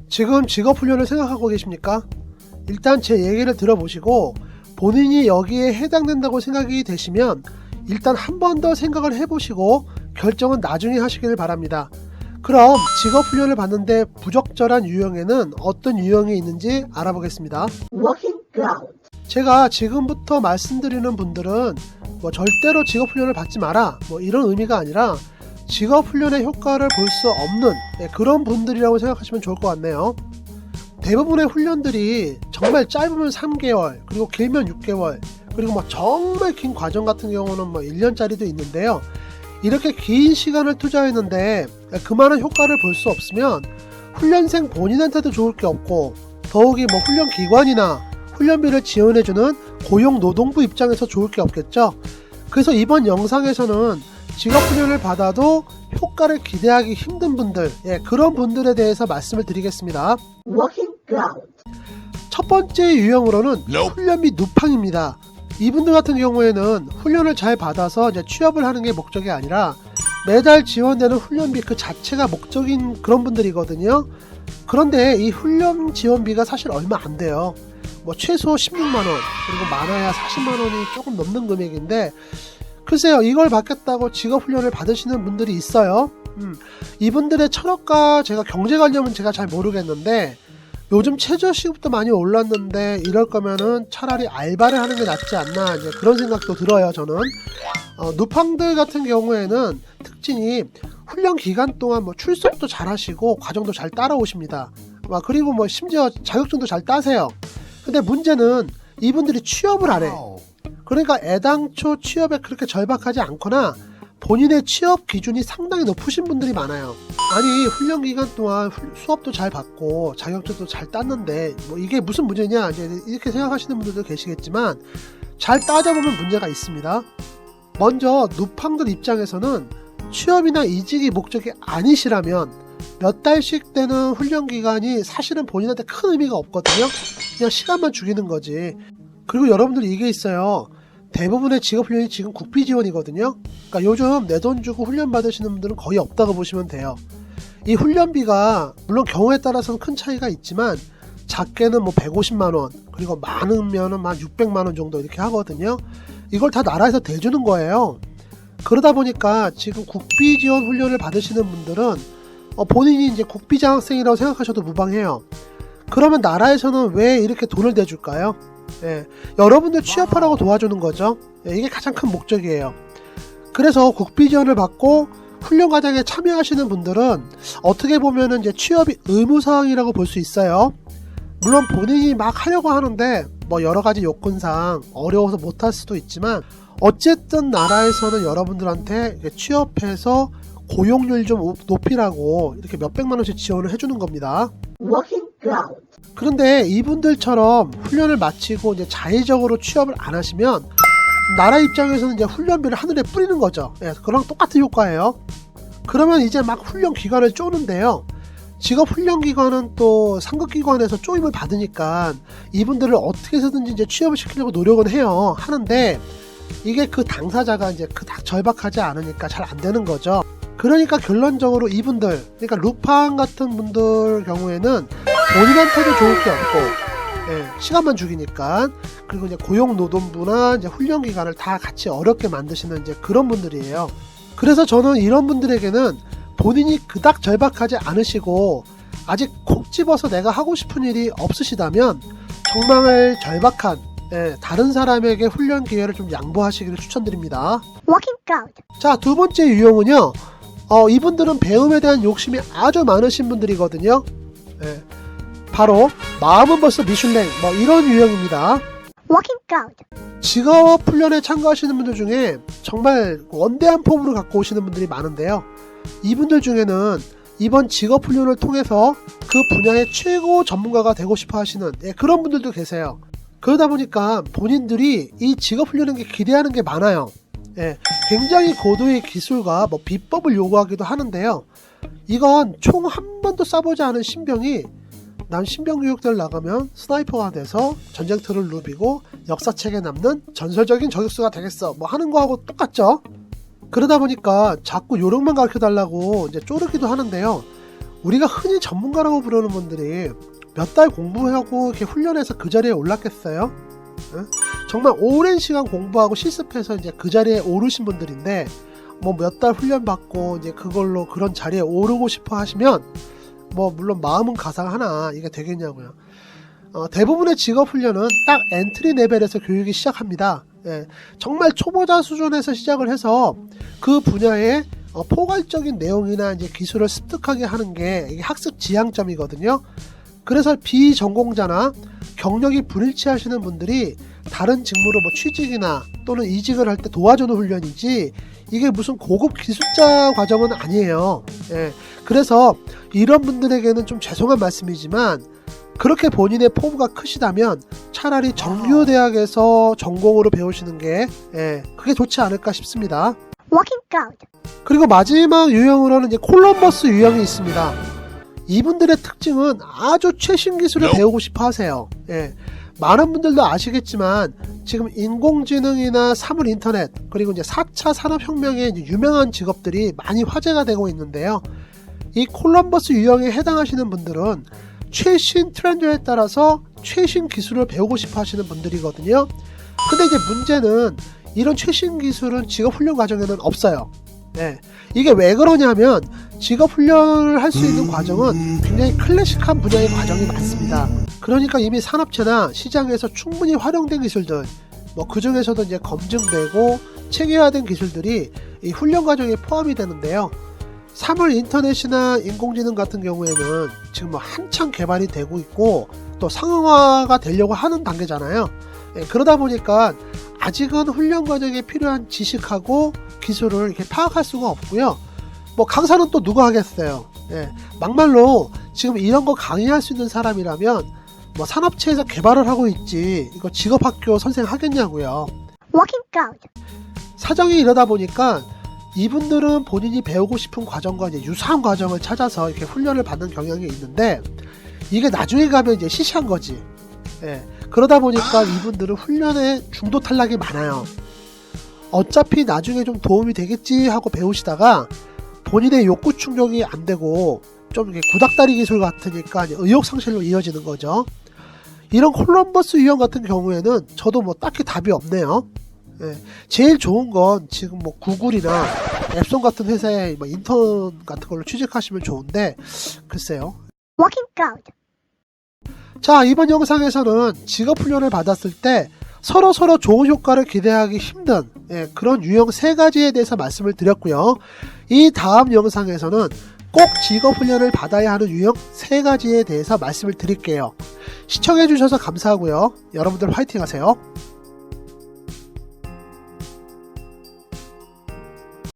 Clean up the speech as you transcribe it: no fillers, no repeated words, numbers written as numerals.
지금 직업훈련을 생각하고 계십니까? 일단 제 얘기를 들어보시고 본인이 여기에 해당된다고 생각이 되시면 일단 한 번 더 생각을 해보시고 결정은 나중에 하시길 바랍니다. 그럼 직업훈련을 받는데 부적절한 유형에는 어떤 유형이 있는지 알아보겠습니다. 제가 지금부터 말씀드리는 분들은 절대로 직업훈련을 받지 마라 이런 의미가 아니라 직업훈련의 효과를 볼 수 없는 그런 분들이라고 생각하시면 좋을 것 같네요. 대부분의 훈련들이 정말 짧으면 3개월 그리고 길면 6개월 그리고 정말 긴 과정 같은 경우는 1년짜리도 있는데요. 이렇게 긴 시간을 투자했는데 그만한 효과를 볼 수 없으면 훈련생 본인한테도 좋을 게 없고 더욱이 훈련기관이나 훈련비를 지원해주는 고용노동부 입장에서 좋을 게 없겠죠. 그래서 이번 영상에서는 직업훈련을 받아도 효과를 기대하기 힘든 분들 그런 분들에 대해서 말씀을 드리겠습니다. 첫 번째 유형으로는 훈련비 누팡입니다. 이분들 같은 경우에는 훈련을 잘 받아서 취업을 하는 게 목적이 아니라 매달 지원되는 훈련비 그 자체가 목적인 그런 분들이거든요. 그런데 이 훈련 지원비가 사실 얼마 안 돼요. 최소 16만원 그리고 많아야 40만원이 조금 넘는 금액인데 글쎄요, 이걸 받겠다고 직업훈련을 받으시는 분들이 있어요. 이분들의 철학과 제가 경제관념은 제가 잘 모르겠는데 요즘 최저시급도 많이 올랐는데 이럴 거면은 차라리 알바를 하는 게 낫지 않나 그런 생각도 들어요. 저는 누팡들 같은 경우에는 특징이 훈련 기간 동안 출석도 잘 하시고 과정도 잘 따라오십니다. 그리고 심지어 자격증도 잘 따세요. 근데 문제는 이분들이 취업을 안 해. 그러니까 애당초 취업에 그렇게 절박하지 않거나 본인의 취업 기준이 상당히 높으신 분들이 많아요. 아니 훈련 기간 동안 수업도 잘 받고 자격증도 잘 땄는데 이게 무슨 문제냐 이렇게 생각하시는 분들도 계시겠지만 잘 따져보면 문제가 있습니다. 먼저 누팡들 입장에서는 취업이나 이직이 목적이 아니시라면 몇 달씩 되는 훈련 기간이 사실은 본인한테 큰 의미가 없거든요. 그냥 시간만 죽이는 거지. 그리고 여러분들이 이게 있어요. 대부분의 직업훈련이 지금 국비 지원이거든요. 그러니까 요즘 내 돈 주고 훈련 받으시는 분들은 거의 없다고 보시면 돼요. 이 훈련비가 물론 경우에 따라서는 큰 차이가 있지만 작게는 150만원 그리고 많으면은 600만원 정도 이렇게 하거든요. 이걸 다 나라에서 대주는 거예요. 그러다 보니까 지금 국비 지원 훈련을 받으시는 분들은 본인이 이제 국비 장학생이라고 생각하셔도 무방해요. 그러면 나라에서는 왜 이렇게 돈을 대줄까요? 여러분들 취업하라고 도와주는 거죠. 이게 가장 큰 목적이에요. 그래서 국비 지원을 받고 훈련 과정에 참여하시는 분들은 어떻게 보면은 이제 취업이 의무사항이라고 볼 수 있어요. 물론 본인이 막 하려고 하는데 여러가지 요건상 어려워서 못할 수도 있지만 어쨌든 나라에서는 여러분들한테 취업해서 고용률 좀 높이라고 이렇게 몇백만원씩 지원을 해주는 겁니다. 그런데 이분들처럼 훈련을 마치고 이제 자의적으로 취업을 안 하시면 나라 입장에서는 이제 훈련비를 하늘에 뿌리는 거죠. 그랑 똑같은 효과예요. 그러면 이제 막 훈련 기간을 쪼는데요. 직업훈련기관은 또 상급기관에서 쪼임을 받으니까 이분들을 어떻게 해서든지 이제 취업을 시키려고 노력은 해요. 하는데 이게 그 당사자가 이제 그닥 절박하지 않으니까 잘 안 되는 거죠. 그러니까 결론적으로 이분들, 그러니까 루팡 같은 분들 경우에는 본인한테도 좋을 게 없고, 시간만 죽이니까, 그리고 이제 고용노동부나 이제 훈련기관을 다 같이 어렵게 만드시는 이제 그런 분들이에요. 그래서 저는 이런 분들에게는 본인이 그닥 절박하지 않으시고, 아직 콕 집어서 내가 하고 싶은 일이 없으시다면, 정말 절박한, 다른 사람에게 훈련 기회를 좀 양보하시기를 추천드립니다. 자, 두 번째 유형은요. 이분들은 배움에 대한 욕심이 아주 많으신 분들이거든요. 바로 마음은 벌써 미슐랭 이런 유형입니다. 직업훈련에 참가하시는 분들 중에 정말 원대한 포부를 갖고 오시는 분들이 많은데요. 이분들 중에는 이번 직업훈련을 통해서 그 분야의 최고 전문가가 되고 싶어 하시는 그런 분들도 계세요. 그러다 보니까 본인들이 이 직업훈련에 기대하는 게 많아요. 굉장히 고도의 기술과 비법을 요구하기도 하는데요. 이건 총 한 번도 쏴보지 않은 신병이 난 신병교육대를 나가면 스나이퍼가 돼서 전쟁터를 누비고 역사책에 남는 전설적인 저격수가 되겠어 하는 거하고 똑같죠. 그러다 보니까 자꾸 요령만 가르쳐달라고 이제 쪼르기도 하는데요. 우리가 흔히 전문가라고 부르는 분들이 몇 달 공부하고 이렇게 훈련해서 그 자리에 올랐겠어요? 응? 정말 오랜 시간 공부하고 실습해서 이제 그 자리에 오르신 분들인데 뭐 몇 달 훈련 받고 이제 그걸로 그런 자리에 오르고 싶어 하시면 뭐 물론 마음은 가상하나 이게 되겠냐고요. 대부분의 직업 훈련은 딱 엔트리 레벨에서 교육이 시작합니다. 예, 정말 초보자 수준에서 시작을 해서 그 분야의 포괄적인 내용이나 이제 기술을 습득하게 하는 게 이게 학습 지향점이거든요. 그래서 비전공자나 경력이 불일치하시는 분들이 다른 직무로 뭐 취직이나 또는 이직을 할 때 도와주는 훈련이지 이게 무슨 고급 기술자 과정은 아니에요. 예, 그래서 이런 분들에게는 좀 죄송한 말씀이지만 그렇게 본인의 포부가 크시다면 차라리 정규대학에서 전공으로 배우시는 게 그게 좋지 않을까 싶습니다. 그리고 마지막 유형으로는 이제 콜럼버스 유형이 있습니다. 이분들의 특징은 아주 최신 기술을 배우고 싶어 하세요. 예, 많은 분들도 아시겠지만 지금 인공지능이나 사물 인터넷 그리고 이제 4차 산업혁명의 유명한 직업들이 많이 화제가 되고 있는데요. 이 콜럼버스 유형에 해당하시는 분들은 최신 트렌드에 따라서 최신 기술을 배우고 싶어 하시는 분들이거든요. 근데 이제 문제는 이런 최신 기술은 직업훈련 과정에는 없어요. 네. 이게 왜 그러냐면 직업훈련을 할 수 있는 과정은 굉장히 클래식한 분야의 과정이 많습니다. 그러니까 이미 산업체나 시장에서 충분히 활용된 기술들 뭐 그 중에서도 이제 검증되고 체계화된 기술들이 이 훈련 과정에 포함이 되는데요. 사물 인터넷이나 인공지능 같은 경우에는 지금 뭐 한창 개발이 되고 있고 또 상용화가 되려고 하는 단계잖아요. 그러다 보니까 아직은 훈련 과정에 필요한 지식하고 기술을 이렇게 파악할 수가 없고요. 뭐 강사는 또 누가 하겠어요. 막말로 지금 이런 거 강의할 수 있는 사람이라면 뭐 산업체에서 개발을 하고 있지 이거 직업학교 선생 하겠냐고요. 사정이 이러다 보니까 이분들은 본인이 배우고 싶은 과정과 이제 유사한 과정을 찾아서 이렇게 훈련을 받는 경향이 있는데 이게 나중에 가면 이제 시시한 거지. 그러다 보니까 이분들은 훈련에 중도 탈락이 많아요. 어차피 나중에 좀 도움이 되겠지 하고 배우시다가 본인의 욕구 충족이 안 되고 좀 이렇게 구닥다리 기술 같으니까 의욕상실로 이어지는 거죠. 이런 콜럼버스 유형 같은 경우에는 저도 뭐 딱히 답이 없네요. 제일 좋은 건 지금 뭐 구글이나 앱송 같은 회사에 뭐 인턴 같은 걸로 취직하시면 좋은데 글쎄요. 자, 이번 영상에서는 직업훈련을 받았을 때 서로 좋은 효과를 기대하기 힘든 그런 유형 3가지에 대해서 말씀을 드렸고요. 이 다음 영상에서는 꼭 직업훈련을 받아야 하는 유형 3가지에 대해서 말씀을 드릴게요. 시청해주셔서 감사하고요. 여러분들 화이팅 하세요.